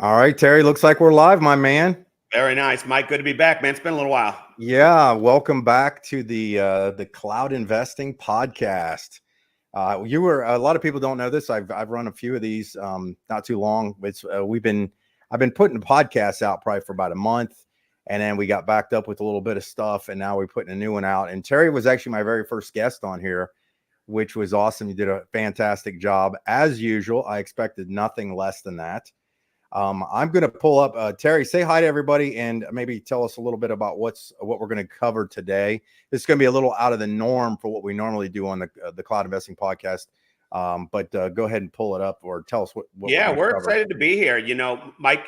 All right, Terry, looks like we're live, my man. Very nice, Mike. Good to be back, man. It's been a little while. Yeah, welcome back to the Cloud Investing Podcast. You were a lot of people don't know this. I've run a few of these not too long. It's I've been putting podcasts out probably for about a month, and then we got backed up with a little bit of stuff, and now we're putting a new one out. And Terry was actually my very first guest on here, which was awesome. You did a fantastic job as usual. I expected nothing less than that. I'm going to pull up Terry. Say hi to everybody, and maybe tell us a little bit about what we're going to cover today. This is going to be a little out of the norm for what we normally do on the Cloud Investing Podcast. But go ahead and pull it up, or tell us what Yeah, we're cover. excited to be here. You know, Mike.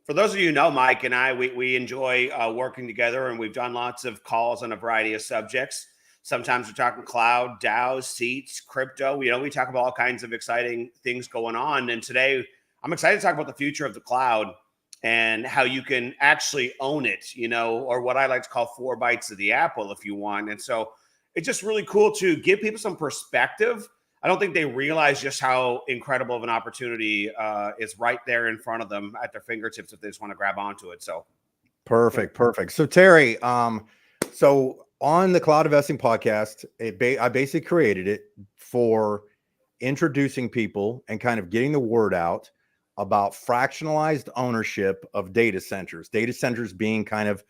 For those of you who know Mike and I, we enjoy working together, and we've done lots of calls on a variety of subjects. Sometimes we're talking cloud, DAOs, seats, crypto. You know, we talk about all kinds of exciting things going on. And today, I'm excited to talk about the future of the cloud and how you can actually own it, you know, or what I like to call 4 bites of the apple if you want. And so it's just really cool to give people some perspective. I don't think they realize just how incredible of an opportunity is right there in front of them at their fingertips if they just want to grab onto it. So perfect. So Terry, so on the Cloud Investing Podcast, I basically created it for introducing people and kind of getting the word out about fractionalized ownership of data centers being kind of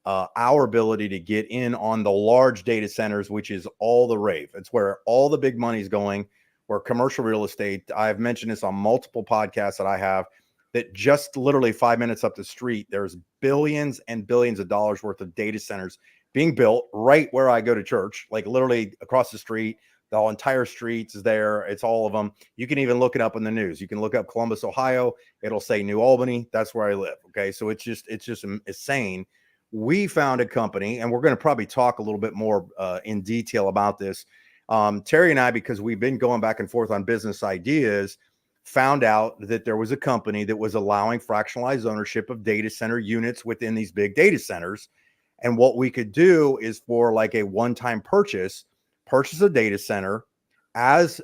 our ability to get in on the large data centers, which is all the rave. It's where all the big money's going, where commercial real estate. I've mentioned this on multiple podcasts that I have, that just literally 5 minutes up the street, there's billions and billions of dollars worth of data centers being built right where I go to church, like literally across the street. The whole entire streets is there. It's all of them. You can even look it up in the news. You can look up Columbus, Ohio. It'll say New Albany. That's where I live. Okay. So it's just insane. We found a company, and we're going to probably talk a little bit more in detail about this. Terry and I, because we've been going back and forth on business ideas, found out that there was a company that was allowing fractionalized ownership of data center units within these big data centers. And what we could do is, for like a one-time purchase a data center. As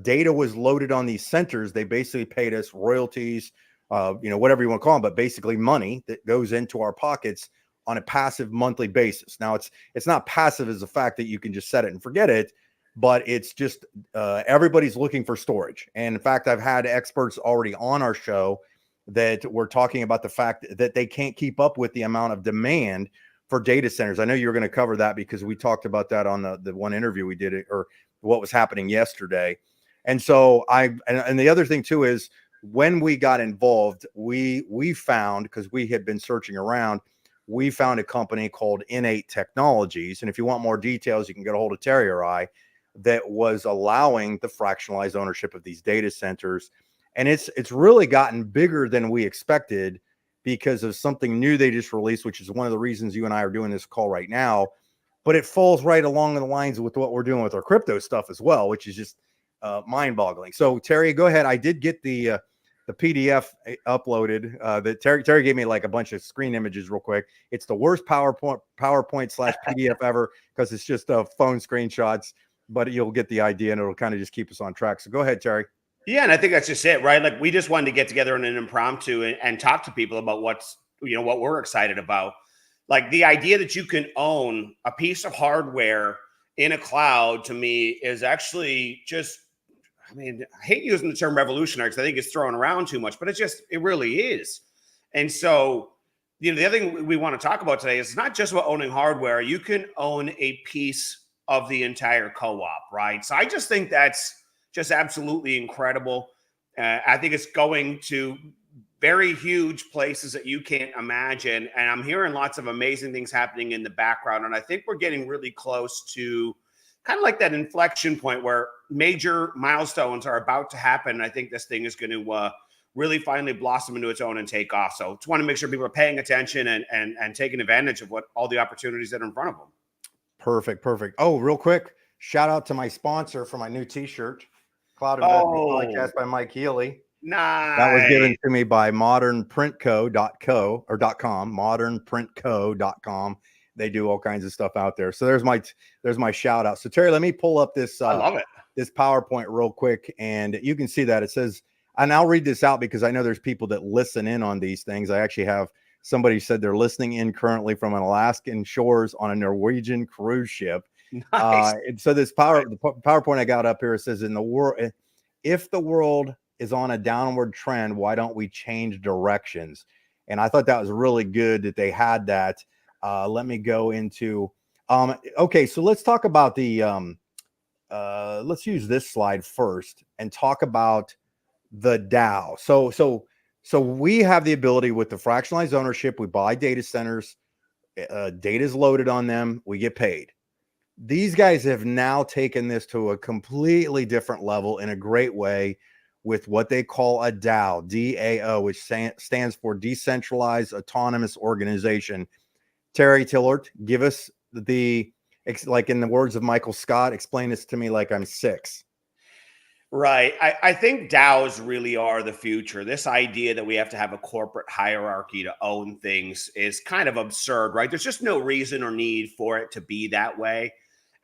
data was loaded on these centers, they basically paid us royalties, whatever you want to call them, but basically money that goes into our pockets on a passive monthly basis. Now, it's not passive as the fact that you can just set it and forget it, but it's just everybody's looking for storage. And in fact, I've had experts already on our show that were talking about the fact that they can't keep up with the amount of demand for data centers. I know you're going to cover that because we talked about that on the one interview we did, or what was happening yesterday. And so and the other thing too is, when we got involved, we found, because we had been searching around, we found a company called N8 Technologies. And if you want more details, you can get a hold of Terry or I, that was allowing the fractionalized ownership of these data centers. And it's really gotten bigger than we expected, because of something new they just released, which is one of the reasons you and I are doing this call right now. But it falls right along the lines with what we're doing with our crypto stuff as well, which is just mind-boggling. So Terry, go ahead. I did get the PDF uploaded. That Terry gave me like a bunch of screen images real quick. It's the worst PowerPoint /PDF ever, because it's just phone screenshots. But you'll get the idea, and it'll kind of just keep us on track. So go ahead, Terry. yeah, and I think that's just it, right? Like, we just wanted to get together in an impromptu and talk to people about what we're excited about. Like, the idea that you can own a piece of hardware in a cloud, to me, is actually just, I mean, I hate using the term revolutionary because I think it's thrown around too much, but it really is. And so, the other thing we want to talk about today is, it's not just about owning hardware. You can own a piece of the entire co-op, right? So I just think that's just absolutely incredible. I think it's going to very huge places that you can't imagine. And I'm hearing lots of amazing things happening in the background. And I think we're getting really close to kind of like that inflection point where major milestones are about to happen. And I think this thing is going to really finally blossom into its own and take off. So just want to make sure people are paying attention and taking advantage of all the opportunities that are in front of them. Perfect. Oh, real quick, shout out to my sponsor for my new t-shirt, Cloud Investing Podcast by Mike Healy. Nice. That was given to me by modernprintco.com, modernprintco.com. They do all kinds of stuff out there. So there's my shout out. So Terry, let me pull up this I love it. This PowerPoint real quick, and you can see that it says and I'll read this out because I know there's people that listen in on these things. I actually have somebody said they're listening in currently from an Alaskan shores on a Norwegian cruise ship. Nice. And so this the PowerPoint I got up here says, in the world, if the world is on a downward trend, why don't we change directions? And I thought that was really good that they had that. Let me go into, okay, so let's talk about the, let's use this slide first and talk about the DAO. So we have the ability with the fractionalized ownership, we buy data centers, data is loaded on them, we get paid. These guys have now taken this to a completely different level in a great way with what they call a DAO, D.A.O, which stands for Decentralized Autonomous Organization. Terry Tillaart, give us like in the words of Michael Scott, explain this to me like I'm 6. Right. I think DAOs really are the future. This idea that we have to have a corporate hierarchy to own things is kind of absurd, right? There's just no reason or need for it to be that way.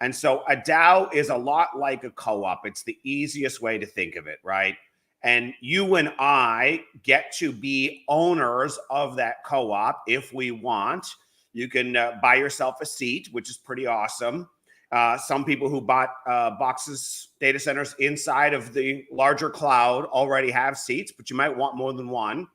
And so a DAO is a lot like a co-op. It's the easiest way to think of it, right? And you and I get to be owners of that co-op if we want. You can buy yourself a seat, which is pretty awesome. Some people who bought boxes, data centers inside of the larger cloud already have seats, but you might want more than one.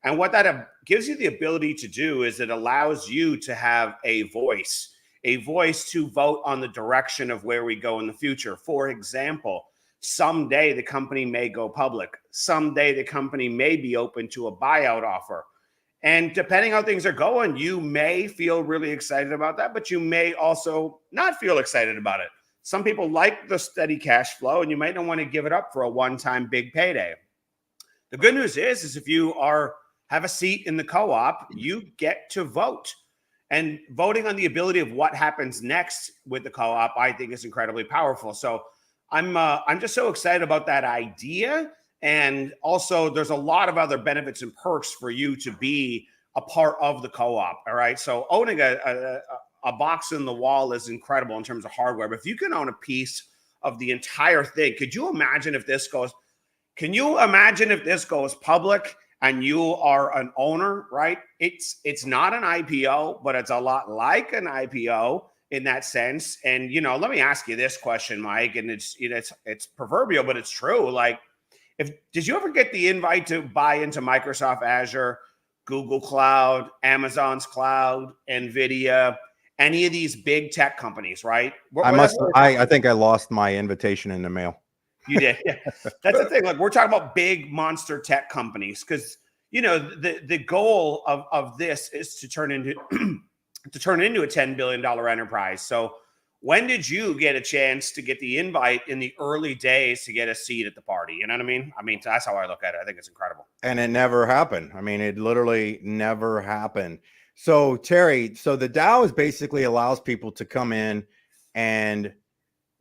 And what that gives you the ability to do is it allows you to have a voice to vote on the direction of where we go in the future. For example, someday the company may go public. Someday the company may be open to a buyout offer. And depending how things are going, you may feel really excited about that, but you may also not feel excited about it. Some people like the steady cash flow, and you might not want to give it up for a one-time big payday. The good news is if you have a seat in the co-op, you get to vote. And voting on the ability of what happens next with the co-op, I think, is incredibly powerful. So I'm just so excited about that idea. And also, there's a lot of other benefits and perks for you to be a part of the co-op. All right. So owning a box in the wall is incredible in terms of hardware. But if you can own a piece of the entire thing, could you imagine if this goes? Can you imagine if this goes public and you are an owner? Right. It's not an IPO, but it's a lot like an IPO in that sense. And let me ask you this question, Mike. And it's proverbial, but it's true. Like, did you ever get the invite to buy into Microsoft Azure, Google Cloud, Amazon's Cloud, NVIDIA, any of these big tech companies, right? I think I lost my invitation in the mail. You did. Yeah. That's the thing. Like, we're talking about big monster tech companies because, the goal of this is to turn into a $10 billion enterprise. So when did you get a chance to get the invite in the early days to get a seat at the party? You know what I mean? I mean, that's how I look at it. I think it's incredible. And it never happened. I mean, it literally never happened. So Terry, so the DAO is basically allows people to come in and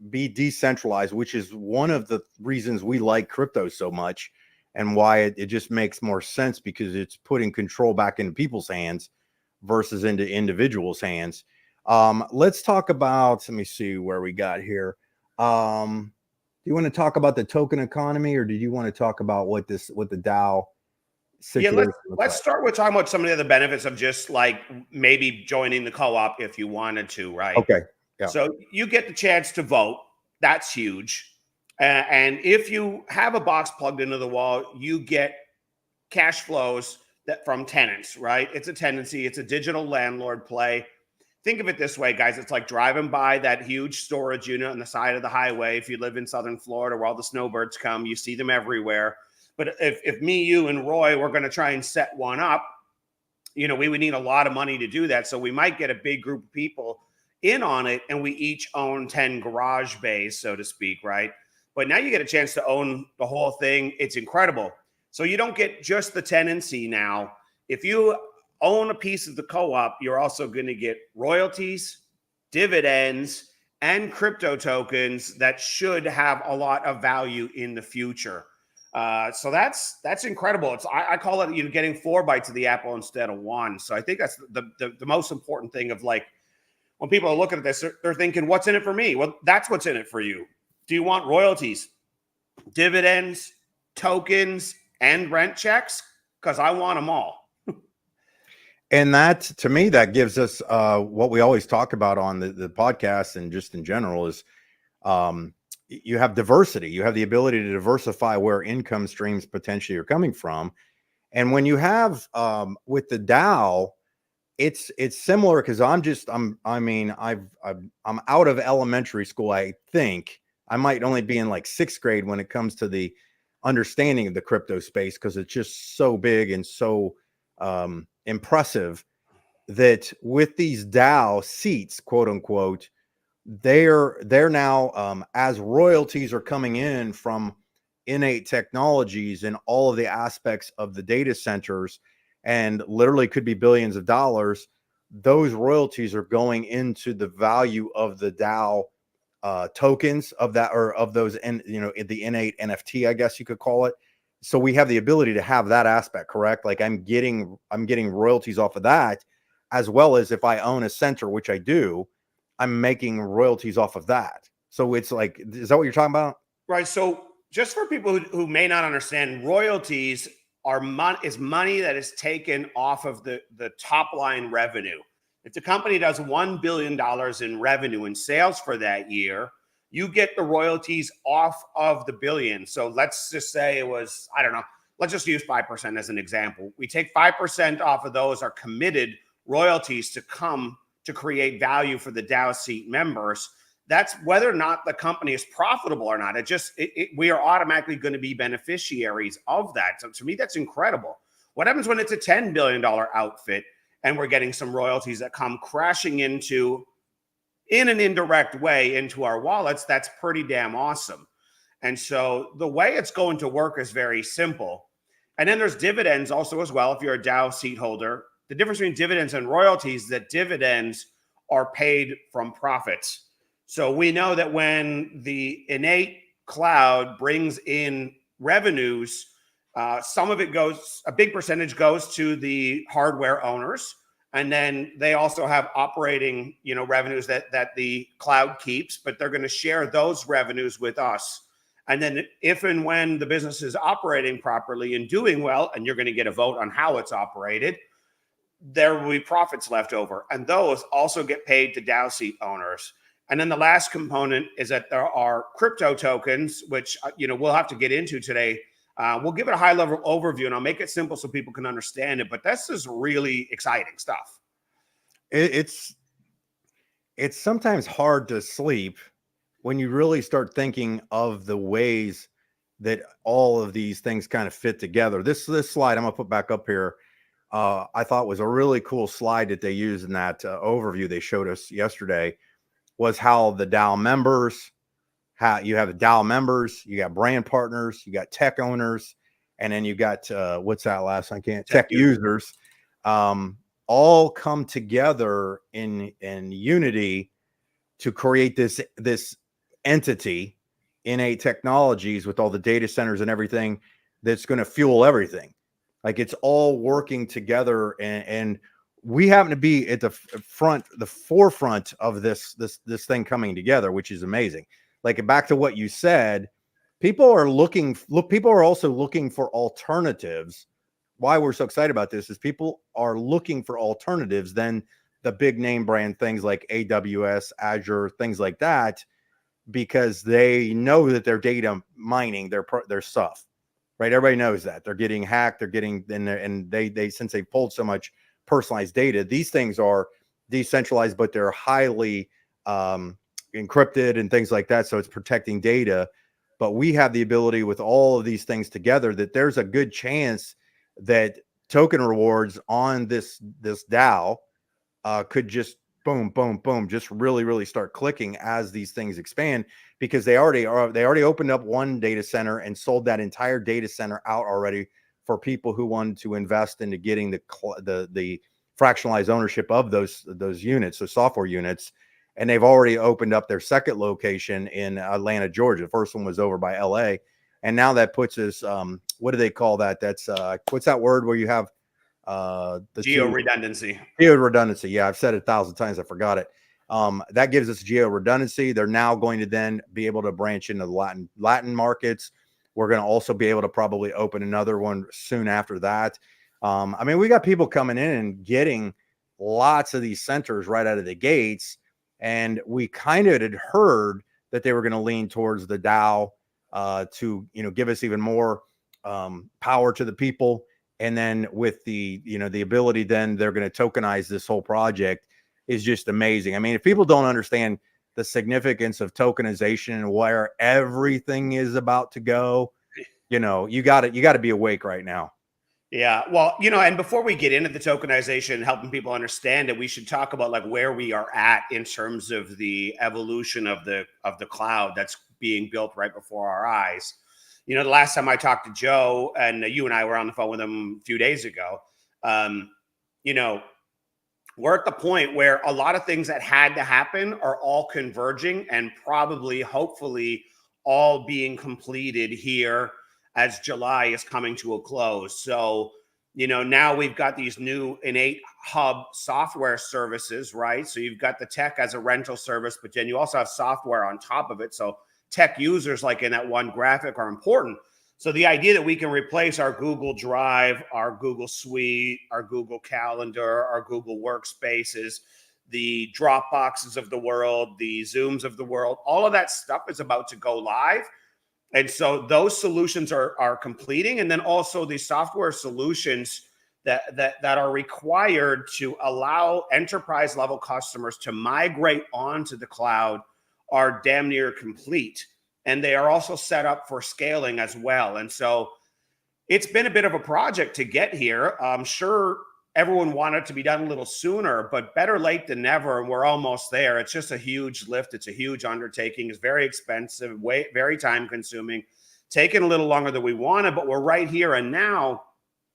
be decentralized, which is one of the reasons we like crypto so much and why it just makes more sense because it's putting control back into people's hands versus into individuals' hands. Let's talk about, let me see where we got here. Do you want to talk about the token economy or do you want to talk about what the DAO situation? Yeah, let's start with talking about some of the other benefits of just like maybe joining the co-op if you wanted to, right? Okay. Yeah. So you get the chance to vote. That's huge. And if you have a box plugged into the wall, you get cash flows from tenants, right? It's a tenancy. It's a digital landlord play. Think of it this way, guys. It's like driving by that huge storage unit on the side of the highway. If you live in Southern Florida where all the snowbirds come, you see them everywhere. But if me, you, and Roy were going to try and set one up, we would need a lot of money to do that. So we might get a big group of people in on it, and we each own 10 garage bays, so to speak, right? But now you get a chance to own the whole thing. It's incredible. So you don't get just the tenancy now. If you own a piece of the co-op, you're also going to get royalties, dividends, and crypto tokens that should have a lot of value in the future. So that's incredible. I call it getting 4 bites of the apple instead of 1. So I think that's the most important thing of like when people are looking at this, they're thinking, what's in it for me? Well, that's what's in it for you. Do you want royalties, dividends, tokens, and rent checks because I want them all. And that, to me, that gives us what we always talk about on the podcast and just in general is you have diversity. You have the ability to diversify where income streams potentially are coming from. And when you have with the DAO, it's similar because I'm out of elementary school. I think I might only be in like 6th grade when it comes to the understanding of the crypto space, because it's just so big and so impressive that with these DAO seats, quote unquote, they're now as royalties are coming in from innate technologies and all of the aspects of the data centers, and literally could be billions of dollars. Those royalties are going into the value of the DAO tokens of that, or of those, and the innate NFT, I guess you could call it. So we have the ability to have that aspect, correct? Like I'm getting royalties off of that, as well as if I own a center, which I do, I'm making royalties off of that. So it's like, is that what you're talking about? Right. So just for people who may not understand, royalties are money that is taken off of the top line revenue. If the company does $1 billion in revenue and sales for that year, you get the royalties off of the billion. So let's just say it was, I don't know, let's just use 5% as an example. We take 5% off of those are committed royalties to come to create value for the DAO seat members. That's whether or not the company is profitable or not. We are automatically going to be beneficiaries of that. So to me, that's incredible. What happens when it's a $10 billion outfit and we're getting some royalties that come crashing into, in an indirect way, into our wallets? That's pretty damn awesome. And so the way it's going to work is very simple. And then there's dividends also as well. If you're a DAO seat holder, the difference between dividends and royalties is that dividends are paid from profits. So we know that when the innate cloud brings in revenues, some of it goes, a big percentage goes to the hardware owners. And then they also have operating, revenues that the cloud keeps, but they're going to share those revenues with us. And then if and when the business is operating properly and doing well, and you're going to get a vote on how it's operated, there will be profits left over. And those also get paid to DAO seat owners. And then the last component is that there are crypto tokens, which, we'll have to get into today. We'll give it a high level overview and I'll make it simple so people can understand it. But this is really exciting stuff. It's sometimes hard to sleep when you really start thinking of the ways that all of these things kind of fit together. This slide I'm going to put back up here, I thought was a really cool slide that they used in that overview they showed us yesterday, was how the DAO members, how you have the DAO members, you got brand partners, you got tech owners, and then you got what's that last? I can't. Tech users, all come together in unity to create this entity, innate technologies, with all the data centers and everything that's going to fuel everything. Like it's all working together, and we happen to be at the forefront of this thing coming together, which is amazing. Like back to what you said, people are also looking for alternatives. Why we're so excited about this is people are looking for alternatives than the big name brand things like AWS, Azure, things like that, because they know that they're data mining their stuff, right? Everybody knows that they're getting hacked, they're getting in there, and they since they pulled so much personalized data, these things are decentralized, but they're highly encrypted and things like that. So it's protecting data. But we have the ability with all of these things together that there's a good chance that token rewards on this DAO could just boom, boom, boom, just really, really start clicking as these things expand, because they already opened up one data center and sold that entire data center out already for people who wanted to invest into getting the fractionalized ownership of those units, those software units. And they've already opened up their second location in Atlanta, Georgia. The first one was over by LA. And now that puts us, what do they call that? That's what's that word where you have the geo redundancy. Geo redundancy. Yeah, I've said it 1,000 times. I forgot it. That gives us geo redundancy. They're now going to then be able to branch into the Latin markets. We're going to also be able to probably open another one soon after that. I mean, we got people coming in and getting lots of these centers right out of the gates. And we kind of had heard that they were going to lean towards the DAO to, give us even more power to the people. And then with the, the ability, then they're going to tokenize this whole project is just amazing. I mean, if people don't understand the significance of tokenization and where everything is about to go, you got to be awake right now. Yeah. Well, and before we get into the tokenization and helping people understand it, we should talk about like where we are at in terms of the evolution of the cloud that's being built right before our eyes. The last time I talked to Joe, and you and I were on the phone with him a few days ago, we're at the point where a lot of things that had to happen are all converging and probably, hopefully, all being completed here as July is coming to a close. So, now we've got these new Innate Hub software services, right? So you've got the tech as a rental service, but then you also have software on top of it. So tech users, like in that one graphic, are important. So the idea that we can replace our Google Drive, our Google Suite, our Google Calendar, our Google Workspaces, the Dropboxes of the world, the Zooms of the world, all of that stuff is about to go live. And so those solutions are completing. And then also the software solutions that are required to allow enterprise level customers to migrate onto the cloud are damn near complete. And they are also set up for scaling as well. And so it's been a bit of a project to get here. I'm sure everyone wanted it to be done a little sooner, but better late than never. And we're almost there. It's just a huge lift. It's a huge undertaking. It's very expensive, very time consuming, taking a little longer than we wanted, but we're right here and now.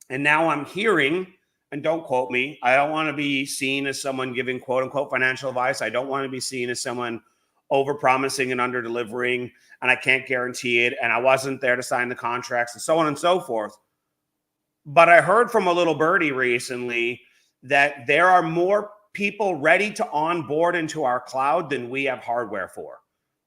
And now I'm hearing, and don't quote me, I don't want to be seen as someone giving quote unquote financial advice. I don't want to be seen as someone over-promising and under-delivering, and I can't guarantee it, and I wasn't there to sign the contracts, and so on and so forth. But I heard from a little birdie recently that there are more people ready to onboard into our cloud than we have hardware for.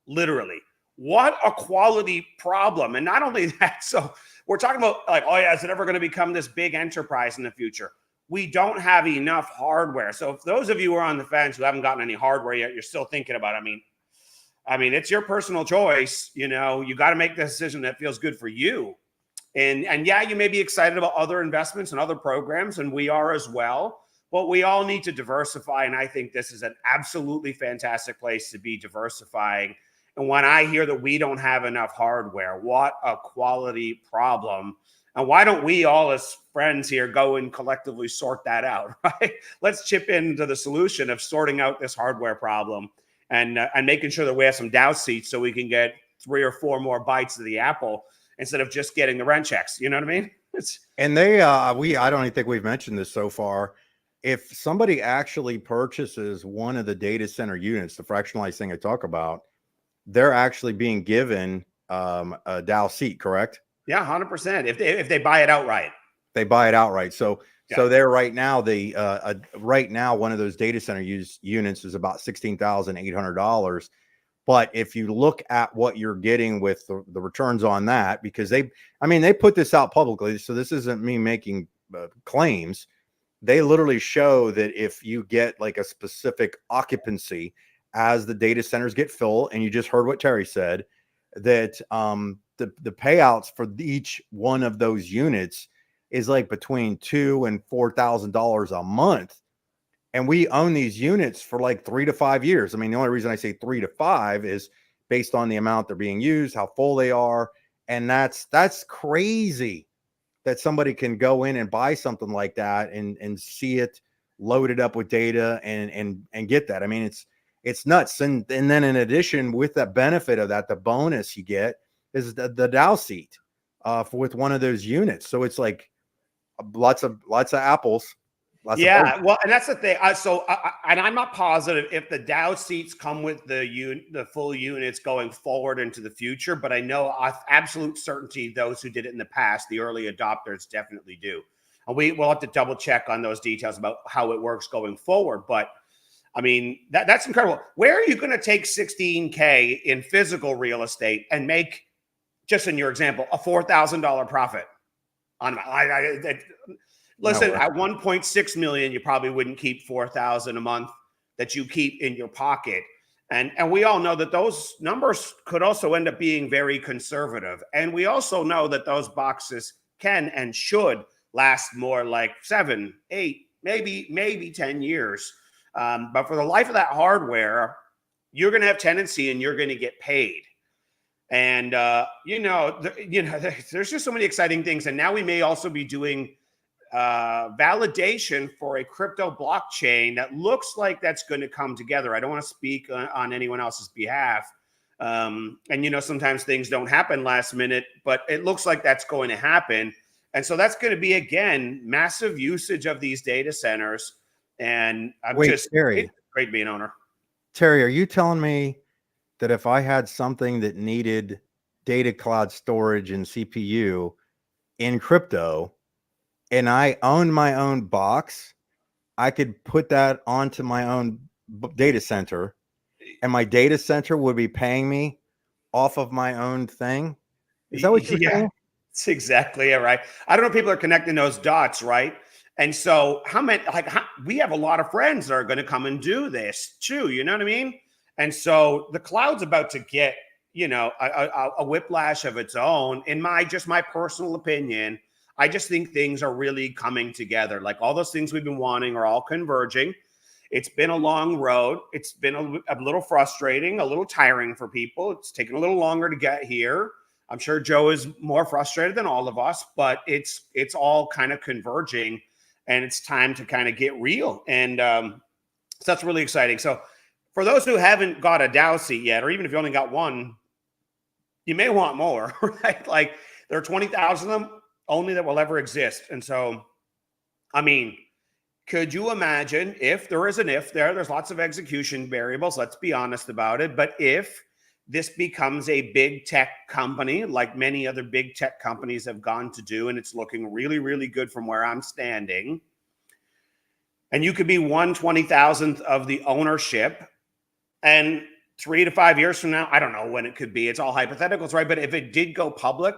Literally. What a quality problem. And not only that, so we're talking about like, oh yeah, is it ever going to become this big enterprise in the future? We don't have enough hardware. So if those of you who are on the fence who haven't gotten any hardware yet, you're still thinking about it. I mean, it's your personal choice. You got to make the decision that feels good for you. And yeah, you may be excited about other investments and other programs, and we are as well. But we all need to diversify, and I think this is an absolutely fantastic place to be diversifying. And when I hear that we don't have enough hardware, what a quality problem. And why don't we all as friends here go and collectively sort that out, right? Let's chip into the solution of sorting out this hardware problem and making sure that we have some DAO seats so we can get 3 or 4 more bites of the apple instead of just getting the rent checks. You know what I mean? And I don't even think we've mentioned this so far. If somebody actually purchases one of the data center units, the fractionalized thing I talk about, they're actually being given a DAO seat, correct? Yeah, 100%. If they buy it outright. They buy it outright. So Yeah. So they're right now, right now, one of those data center units is about $16,800. But if you look at what you're getting with the returns on that, because they put this out publicly, so this isn't me making claims. They literally show that if you get like a specific occupancy as the data centers get full, and you just heard what Terry said, that the payouts for each one of those units is like between $2,000 and $4,000 a month. And we own these units for like 3 to 5 years. I mean, the only reason I say 3 to 5 is based on the amount they're being used, how full they are. And that's crazy that somebody can go in and buy something like that and see it loaded up with data and get that. I mean, it's nuts. And then in addition, with that benefit of that, the bonus you get is the DAO seat with one of those units. So it's like lots of apples. Yeah, well, and that's the thing. And I'm not positive if the DAO seats come with the full units going forward into the future, but I know with absolute certainty those who did it in the past, the early adopters, definitely do. And we'll have to double check on those details about how it works going forward. But I mean, that's incredible. Where are you going to take $16K in physical real estate and make just in your example, a $4,000 profit on listen, No, at 1.6 million, you probably wouldn't keep 4,000 a month that you keep in your pocket. And we all know that those numbers could also end up being very conservative. And we also know that those boxes can and should last more like 7, 8, maybe 10 years. But for the life of that hardware, you're going to have tenancy and you're going to get paid. And there's just so many exciting things. And now we may also be doing validation for a crypto blockchain that looks like that's going to come together. I don't want to speak on anyone else's behalf. And sometimes things don't happen last minute, but it looks like that's going to happen. And so that's going to be, again, massive usage of these data centers. And Terry, it's great being an owner. Terry, are you telling me that if I had something that needed data cloud storage and CPU in crypto and I owned my own box, I could put that onto my own data center and my data center would be paying me off of my own thing? Is that what you're saying? That's exactly it, right? I don't know if people are connecting those dots, right? And so we have a lot of friends that are going to come and do this too, you know what I mean? And so the cloud's about to get, a whiplash of its own. In my personal opinion, I just think things are really coming together. Like all those things we've been wanting are all converging. It's been a long road. It's been a little frustrating, a little tiring for people. It's taken a little longer to get here. I'm sure Joe is more frustrated than all of us, but it's all kind of converging and it's time to kind of get real. And so that's really exciting. So for those who haven't got a D.A.O seat yet, or even if you only got one, you may want more, right? Like there are 20,000 of them only that will ever exist. And so, I mean, could you imagine if there is an if there's lots of execution variables, let's be honest about it. But if this becomes a big tech company, like many other big tech companies have gone to do, and it's looking really, really good from where I'm standing, and you could be 1/20,000th of the ownership, and 3 to 5 years from now, I don't know when it could be. It's all hypotheticals, right? But if it did go public,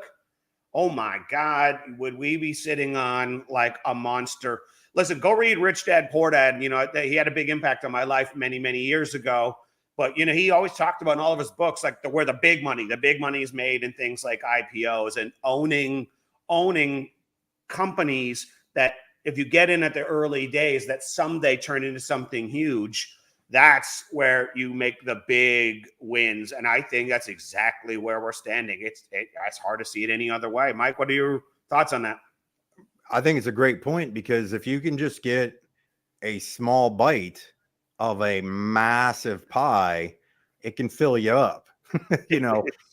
oh my God, would we be sitting on like a monster? Listen, go read Rich Dad, Poor Dad. He had a big impact on my life many, many years ago. But, he always talked about in all of his books, like where the big money is made in things like IPOs and owning companies that if you get in at the early days, that someday turn into something huge. That's where you make the big wins. And I think that's exactly where we're standing. It's hard to see it any other way. Mike, what are your thoughts on that? I think it's a great point because if you can just get a small bite of a massive pie, it can fill you up.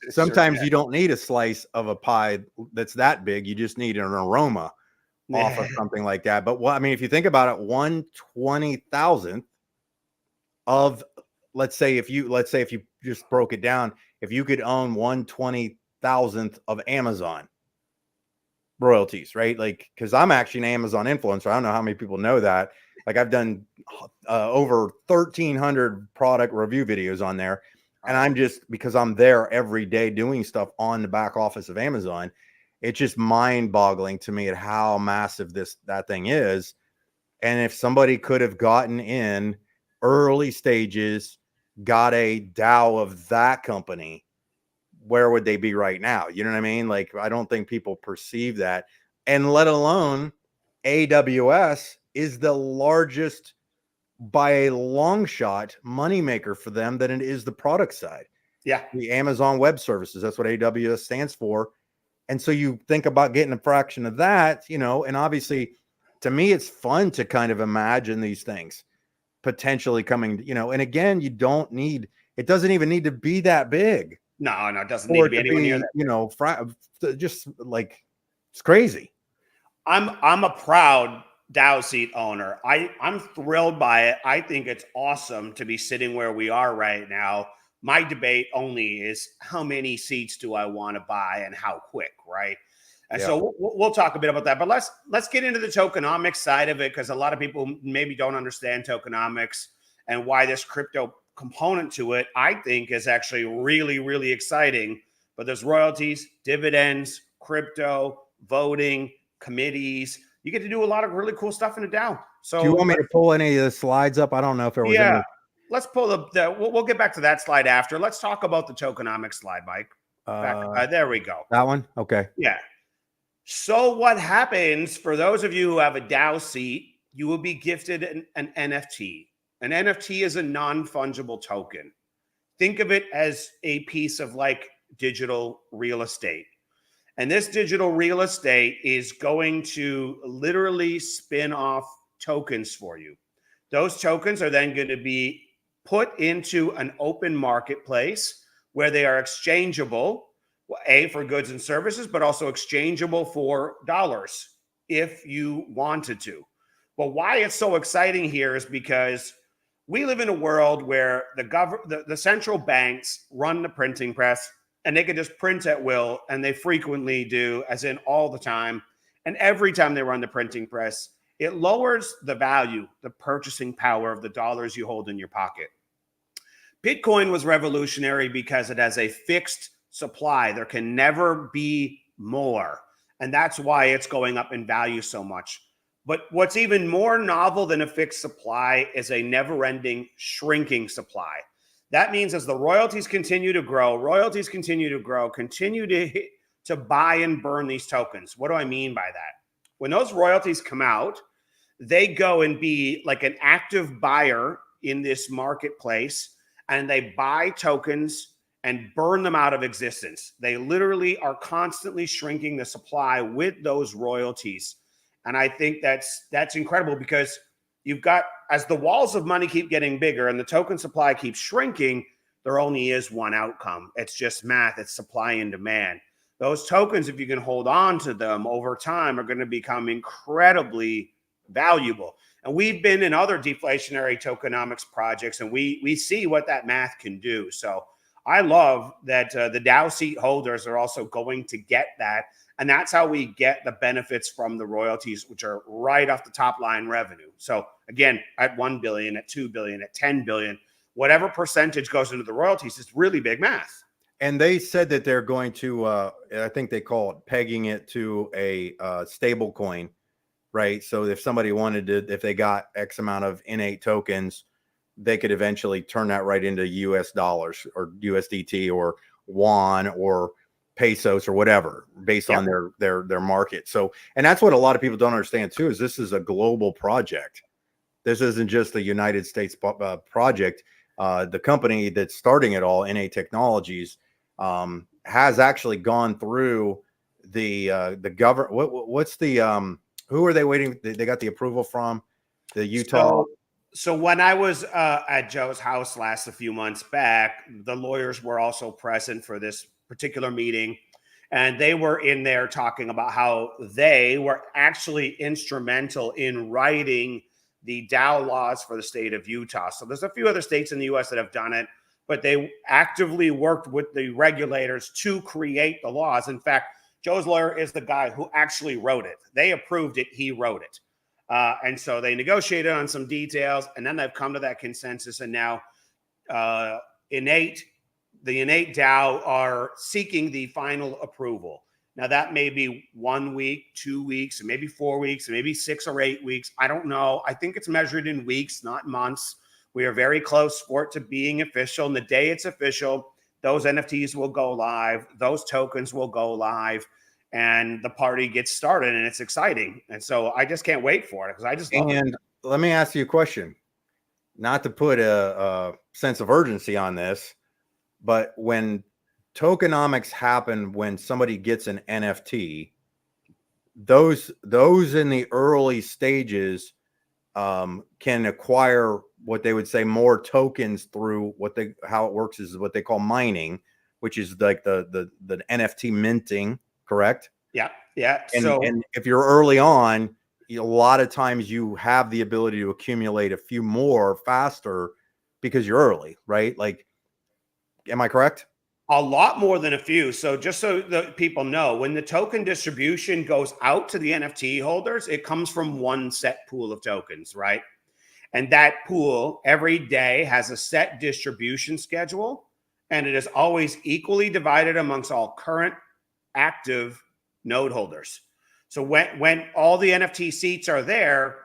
Sometimes you don't need a slice of a pie that's that big. You just need an aroma off of something like that. But if you think about it, 1/20,000th of, let's say if you just broke it down, if you could own 1/20,000th of Amazon royalties, right? Like, because I'm actually an Amazon influencer. I don't know how many people know that. Like, I've done over 1,300 product review videos on there. And I'm just, because I'm there every day doing stuff on the back office of Amazon, it's just mind boggling to me at how massive that thing is. And if somebody could have gotten in early stages, got a D.A.O of that company, where would they be right now? You know what I mean? Like, I don't think people perceive that. And let alone AWS is the largest by a long shot moneymaker for them than it is the product side. Yeah. The Amazon Web Services, that's what AWS stands for. And so you think about getting a fraction of that, and obviously to me, it's fun to kind of imagine these things potentially coming, and again, it doesn't even need to be that big. No, it doesn't need to be anywhere near that. Just like, it's crazy. I'm a proud D.A.O seat owner. I'm thrilled by it. I think it's awesome to be sitting where we are right now. My debate only is how many seats do I want to buy and how quick, right? And so we'll talk a bit about that. But let's get into the tokenomics side of it, because a lot of people maybe don't understand tokenomics and why this crypto component to it, I think, is actually really, really exciting but there's royalties, dividends, crypto, voting, committees. You get to do a lot of really cool stuff in a DAO. So do you want me to pull any of the slides up? I don't know if there was any. Let's pull we'll get back to that slide after. Let's talk about the tokenomics slide, Mike. There we go. That one? Okay. Yeah. So what happens for those of you who have a DAO seat, you will be gifted an NFT. An NFT is a non-fungible token. Think of it as a piece of like digital real estate. And this digital real estate is going to literally spin off tokens for you. Those tokens are then going to be put into an open marketplace where they are exchangeable, for goods and services, but also exchangeable for dollars if you wanted to. But why it's so exciting here is because we live in a world where the central banks run the printing press and they can just print at will, and they frequently do, as in all the time. And every time they run the printing press, it lowers the value, the purchasing power of the dollars you hold in your pocket. Bitcoin was revolutionary because it has a fixed supply. There can never be more. And that's why it's going up in value so much. But what's even more novel than a fixed supply is a never-ending shrinking supply. That means as the royalties continue to grow, continue to buy and burn these tokens. What do I mean by that? When those royalties come out, they go and be like an active buyer in this marketplace, and they buy tokens and burn them out of existence. They literally are constantly shrinking the supply with those royalties. And I think that's incredible, because you've got, as the walls of money keep getting bigger and the token supply keeps shrinking, there only is one outcome. It's just math. It's supply and demand. Those tokens, if you can hold on to them over time, are going to become incredibly valuable. And we've been in other deflationary tokenomics projects, and we see what that math can do. So I love that the DAO seat holders are also going to get that. And that's how we get the benefits from the royalties, which are right off the top line revenue. So again, at 1 billion, at 2 billion, at 10 billion, whatever percentage goes into the royalties is really big math. And they said that they're going to, I think they call it pegging it to a stable coin, right? So if somebody wanted to, if they got X amount of innate tokens, they could eventually turn that right into US dollars or USDT or won or pesos or whatever, based on their market. So, and that's what a lot of people don't understand too, is this is a global project. This isn't just a United States project. The company that's starting it all, NA Technologies, has actually gone through the government. What's the who are they waiting? They got the approval from the Utah. So when I was at Joe's house a few months back, the lawyers were also present for this particular meeting, and they were in there talking about how they were actually instrumental in writing the DAO laws for the state of Utah. So there's a few other states in the US that have done it, but they actively worked with the regulators to create the laws. In fact, Joe's lawyer is the guy who actually wrote it. They approved it, he wrote it. And so they negotiated on some details, and then they've come to that consensus. And now the innate DAO are seeking the final approval. Now that may be 1 week, 2 weeks, and maybe 4 weeks, and maybe 6 or 8 weeks. I don't know. I think it's measured in weeks, not months. We are very close for it to being official. And the day it's official, those NFTs will go live. Those tokens will go live. And the party gets started, and it's exciting. And so I just can't wait for it, because I just love it. And let me ask you a question, not to put a sense of urgency on this, but when tokenomics happen, when somebody gets an NFT, those in the early stages can acquire what they would say more tokens through how it works is what they call mining, which is like the NFT minting. Correct? Yeah. And if you're early on, a lot of times you have the ability to accumulate a few more faster because you're early, right? Like, am I correct? A lot more than a few. So just so the people know, when the token distribution goes out to the NFT holders, it comes from one set pool of tokens, right? And that pool every day has a set distribution schedule. and it is always equally divided amongst all current active node holders. So when all the NFT seats are there,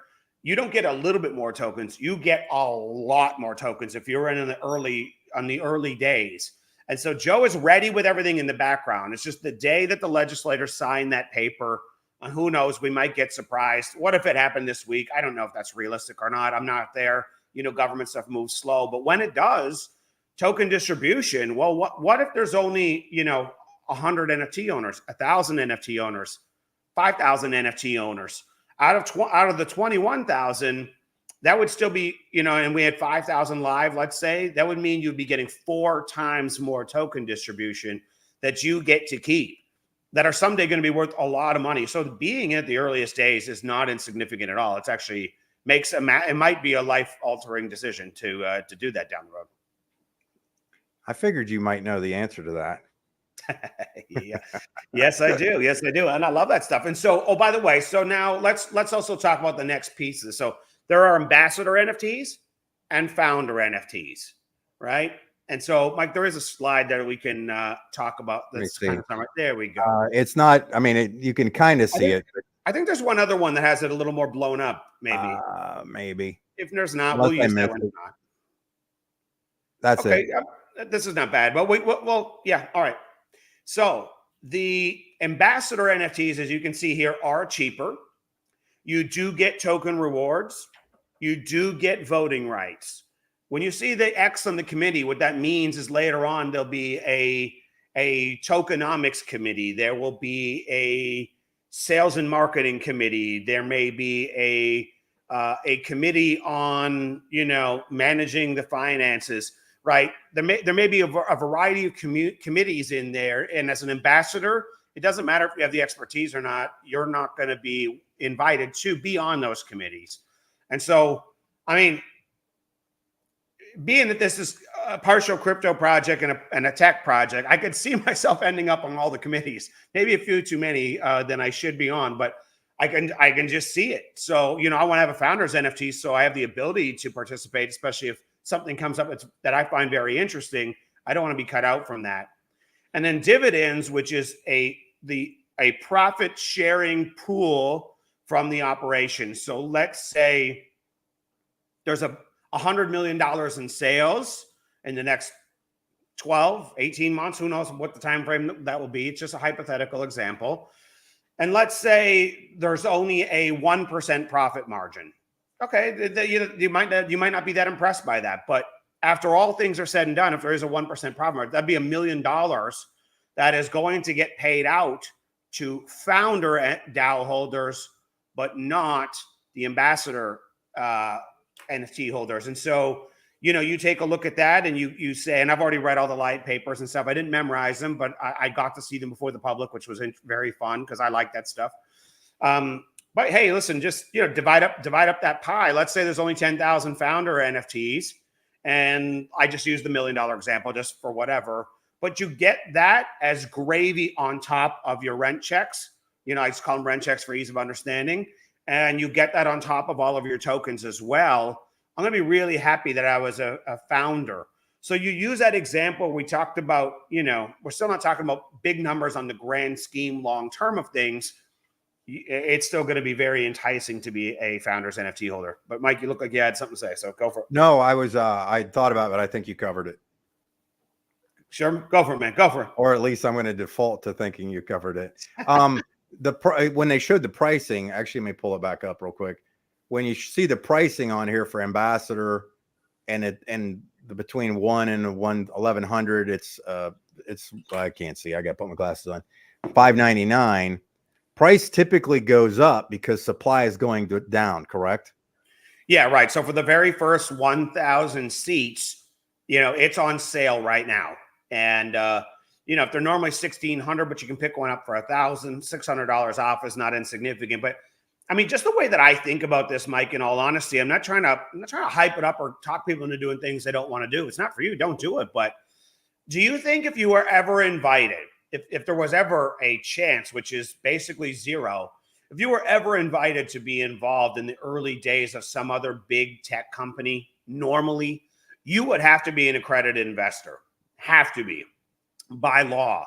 you don't get a little bit more tokens. You get a lot more tokens if you're in the early days. And so Joe is ready with everything in the background. It's just the day that the legislators sign that paper, and who knows, we might get surprised. What if it happened this week? I don't know if that's realistic or not. I'm not there. Government stuff moves slow. But when it does, token distribution, well, what if there's only, 100 NFT owners, 1,000 NFT owners, 5,000 NFT owners? Out of the 21,000, that would still be, and we had 5,000 live, let's say, that would mean you'd be getting 4 times more token distribution that you get to keep, that are someday going to be worth a lot of money. So being at the earliest days is not insignificant at all. It's actually it might be a life-altering decision to do that down the road. I figured you might know the answer to that. Yeah. Yes, I do. Yes, I do. And I love that stuff. And so, oh, by the way, so now let's also talk about the next pieces. So there are ambassador NFTs and founder NFTs, right? And so, Mike, there is a slide that we can talk about. That's kind of right. There we go. It's not, I mean, you can kind of see it. I think there's one other one that has it a little more blown up, maybe. Maybe. If there's not, we'll use that one. That's okay, it. This is not bad, but well, yeah, all right. So the ambassador NFTs, as you can see here, are cheaper. You do get token rewards. You do get voting rights. When you see the X on the committee, what that means is later on there'll be a tokenomics committee. There will be a sales and marketing committee. There may be a committee on managing the finances. Right. There may be a variety of committees in there. And as an ambassador, it doesn't matter if you have the expertise or not. You're not going to be invited to be on those committees. And so, I mean, being that this is a partial crypto project and a tech project, I could see myself ending up on all the committees, maybe a few too many than I should be on, but I can just see it. So, I want to have a founder's NFT, so I have the ability to participate, especially if something comes up that I find very interesting. I don't want to be cut out from that. And then dividends, which is a profit sharing pool from the operation. So let's say there's $100 million in sales in the next 12, 18 months. Who knows what the time frame that will be? It's just a hypothetical example. And let's say there's only a 1% profit margin. Okay, you might not be that impressed by that, but after all things are said and done, if there is a 1% profit margin, that'd be $1 million that is going to get paid out to founder DAO holders, but not the ambassador NFT holders. And so, you take a look at that and you say, and I've already read all the light papers and stuff. I didn't memorize them, but I got to see them before the public, which was very fun because I like that stuff. But hey, listen, just divide up that pie. Let's say there's only 10,000 founder NFTs, and I just used the $1 million example just for whatever. But you get that as gravy on top of your rent checks. I just call them rent checks for ease of understanding, and you get that on top of all of your tokens as well. I'm going to be really happy that I was a founder. So you use that example. We talked about, we're still not talking about big numbers on the grand scheme long term of things. It's still going to be very enticing to be a founder's NFT holder. But Mike, you look like you had something to say, so go for it. No, I thought about it, but I think you covered it. Sure, go for it, man. Go for it. Or at least I'm going to default to thinking you covered it. When they showed the pricing, actually, let me pull it back up real quick. When you see the pricing on here for ambassador, and between 1 and 1,100, it's I can't see. I got to put my glasses on. $599. Price typically goes up because supply is going down, correct? Yeah, right. So for the very first 1,000 seats, it's on sale right now. And, if they're normally $1,600, but you can pick one up for $1,600 off is not insignificant. But I mean, just the way that I think about this, Mike, in all honesty, I'm not trying to hype it up or talk people into doing things they don't want to do. It's not for you. Don't do it. But do you think if you were ever invited, if there was ever a chance, which is basically zero, if you were ever invited to be involved in the early days of some other big tech company, normally you would have to be an accredited investor. have to be by law.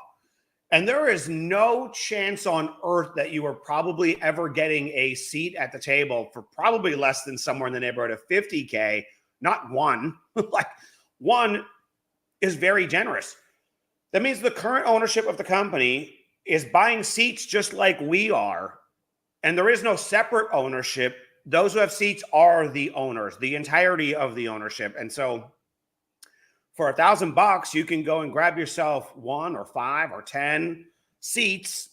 And there is no chance on earth that you are probably ever getting a seat at the table for probably less than somewhere in the neighborhood of 50K. Not one, like one is very generous. That means the current ownership of the company is buying seats just like we are. And there is no separate ownership. Those who have seats are the owners, the entirety of the ownership. And so for $1,000, you can go and grab yourself 1 or 5 or 10 seats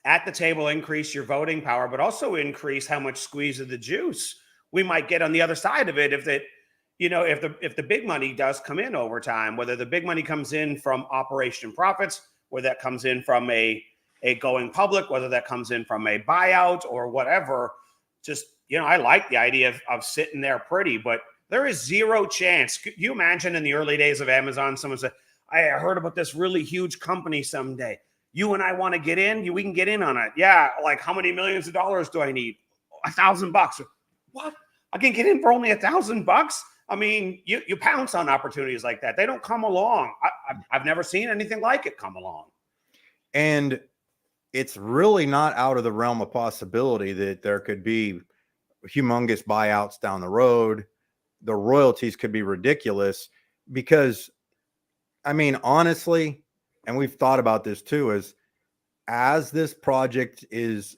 at the table, increase your voting power, but also increase how much squeeze of the juice we might get on the other side of it if that, if the big money does come in over time, whether the big money comes in from operation profits, whether that comes in from a going public, whether that comes in from a buyout or whatever. Just, I like the idea of sitting there pretty, but there is zero chance. Could you imagine in the early days of Amazon, someone said, I heard about this really huge company someday. You and I want to get in. We can get in on it. Yeah. Like, how many millions of dollars do I need? $1,000. What? I can get in for only $1,000? I mean, you pounce on opportunities like that. They don't come along. I've never seen anything like it come along. And it's really not out of the realm of possibility that there could be humongous buyouts down the road. The royalties could be ridiculous because, I mean, honestly, and we've thought about this too, is as this project is,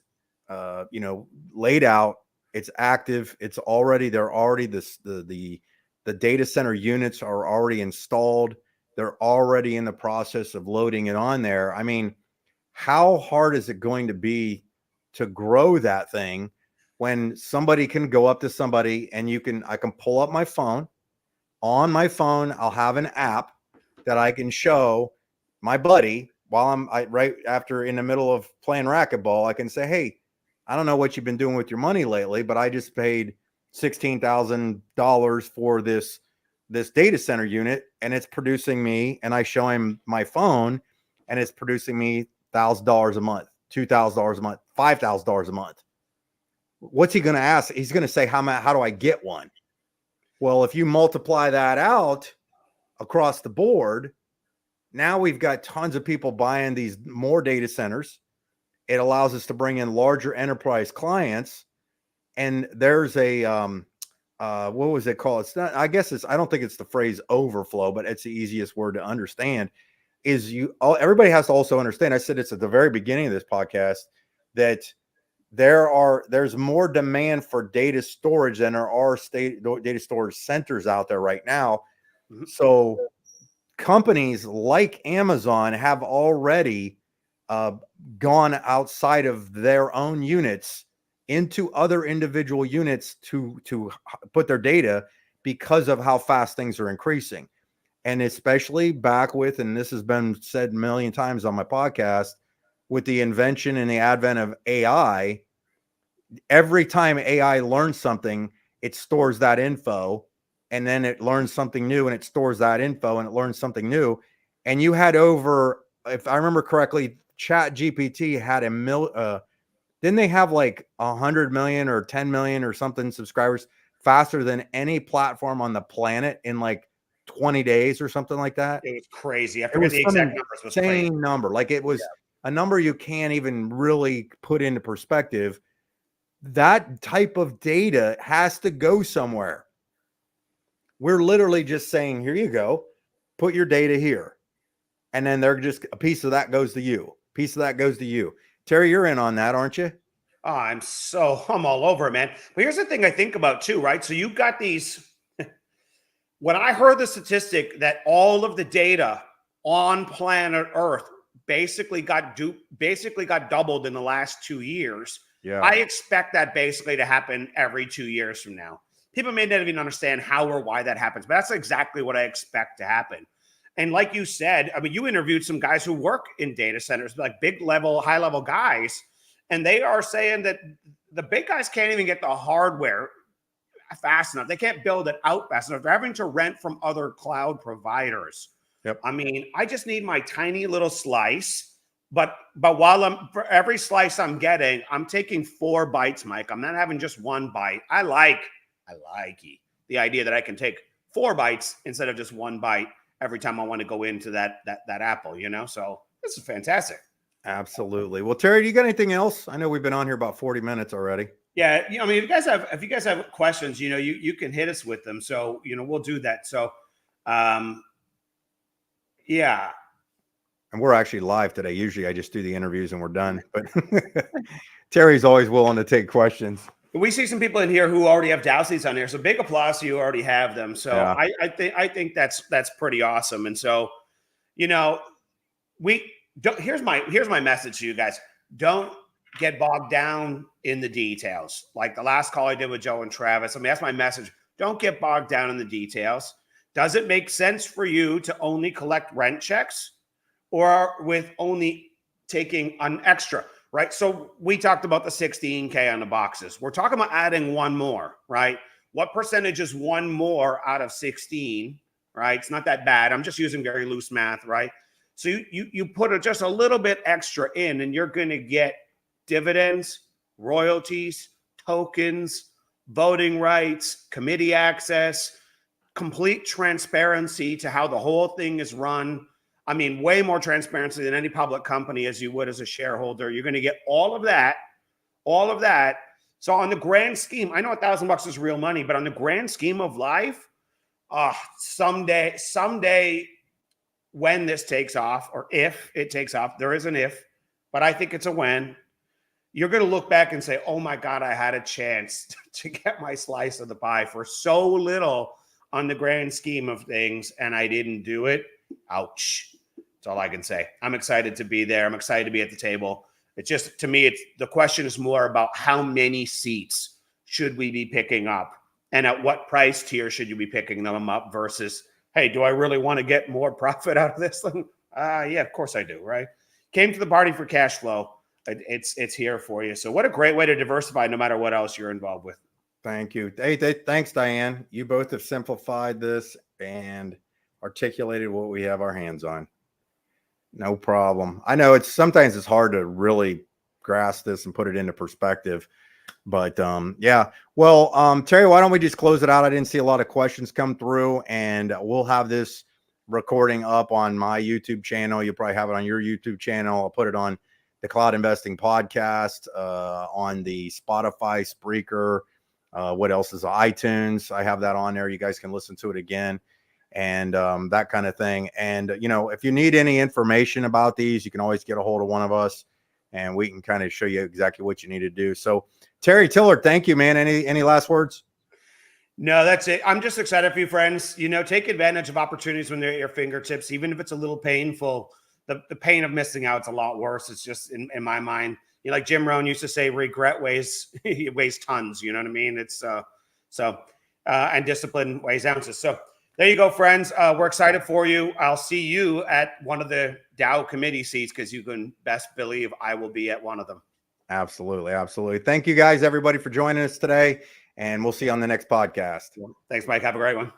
laid out, it's active, it's already, the data center units are already installed. They're already in the process of loading it on there. I mean, how hard is it going to be to grow that thing when somebody can go up to somebody and I can pull up my phone. On my phone, I'll have an app that I can show my buddy while right after in the middle of playing racquetball. I can say, hey, I don't know what you've been doing with your money lately, but I just paid $16,000 for this data center unit and it's producing me, and I show him my phone and it's producing me $1,000 a month, $2,000 a month, $5,000 a month. What's he going to ask? He's going to say, how do I get one? Well, if you multiply that out across the board, now we've got tons of people buying these more data centers. It allows us to bring in larger enterprise clients. And there's a, what was it called? It's not, I don't think it's the phrase overflow, but it's the easiest word to understand. Everybody has to also understand, I said it's at the very beginning of this podcast, that there's more demand for data storage than there are data storage centers out there right now. Mm-hmm. So companies like Amazon have already gone outside of their own units into other individual units to put their data because of how fast things are increasing. And especially back with, and this has been said a million times on my podcast, with the invention and the advent of AI, every time AI learns something, it stores that info, and then it learns something new and it stores that info and it learns something new. And you had over, if I remember correctly, Chat GPT had didn't they have like 100 million or 10 million or something subscribers faster than any platform on the planet in like 20 days or something like that? It was crazy. I forget the exact numbers. It was crazy number. Like it was a number you can't even really put into perspective. That type of data has to go somewhere. We're literally just saying, here you go, put your data here. And then they're just, a piece of that goes to you. A piece of that goes to you. Terry, you're in on that, aren't you? Oh, I'm all over it, man. But here's the thing I think about too, right? So you've got these, when I heard the statistic that all of the data on planet Earth basically got doubled in the last 2 years. Yeah. I expect that basically to happen every 2 years from now. People may not even understand how or why that happens, but that's exactly what I expect to happen. And like you said, I mean, you interviewed some guys who work in data centers, like high level guys, and they are saying that the big guys can't even get the hardware fast enough. They can't build it out fast enough. They're having to rent from other cloud providers. Yep. I mean, I just need my tiny little slice, but for every slice I'm getting, I'm taking 4 bites, Mike. I'm not having just 1 bite. I like the idea that I can take 4 bites instead of just 1 bite every time I want to go into that Apple, so this is fantastic. Absolutely. Well, Terry, do you got anything else? I know we've been on here about 40 minutes already. Yeah. I mean, if you guys have questions, you can hit us with them. So, we'll do that. So, yeah. And we're actually live today. Usually I just do the interviews and we're done, but Terry's always willing to take questions. We see some people in here who already have DAO seats on here. So big applause to you who already have them. So yeah. I think that's pretty awesome. And so, here's my message to you guys. Don't get bogged down in the details. Like the last call I did with Joe and Travis. I mean, that's my message. Don't get bogged down in the details. Does it make sense for you to only collect rent checks or with only taking an extra, right? So we talked about the 16K on the boxes. We're talking about adding one more, right? What percentage is one more out of 16, right? It's not that bad. I'm just using very loose math, right? So you put just a little bit extra in and you're going to get dividends, royalties, tokens, voting rights, committee access, complete transparency to how the whole thing is run. I mean, way more transparency than any public company as you would as a shareholder. You're going to get all of that. So on the grand scheme, I know $1,000 is real money, but on the grand scheme of life, someday when this takes off, or if it takes off, there is an if, but I think it's a when, you're going to look back and say, oh my God, I had a chance to get my slice of the pie for so little on the grand scheme of things, and I didn't do it. Ouch. That's all I can say. I'm excited to be there. I'm excited to be at the table. It's just, to me, the question is more about how many seats should we be picking up and at what price tier should you be picking them up versus, hey, do I really want to get more profit out of this thing? Yeah, of course I do, right? Came to the party for cash flow. It's here for you. So what a great way to diversify no matter what else you're involved with. Thank you. Hey, thanks, Diane. You both have simplified this and articulated what we have our hands on. No problem. I know sometimes it's hard to really grasp this and put it into perspective, but yeah. Well, Terry, why don't we just close it out? I didn't see a lot of questions come through, and we'll have this recording up on my YouTube channel. You'll probably have it on your YouTube channel. I'll put it on the Cloud Investing Podcast, on the Spotify, Spreaker. What else is iTunes? I have that on there. You guys can listen to it again and that kind of thing. And, if you need any information about these, you can always get a hold of one of us and we can kind of show you exactly what you need to do. So Terry Tillaart, thank you, man. Any last words? No, that's it. I'm just excited for you, friends. Take advantage of opportunities when they're at your fingertips, even if it's a little painful. The pain of missing out is a lot worse. It's just in my mind, like Jim Rohn used to say, regret weighs tons. You know what I mean? It's and discipline weighs ounces. So there you go, friends. We're excited for you. I'll see you at one of the DAO committee seats because you can best believe I will be at one of them. Absolutely. Absolutely. Thank you guys, everybody, for joining us today. And we'll see you on the next podcast. Thanks, Mike. Have a great one.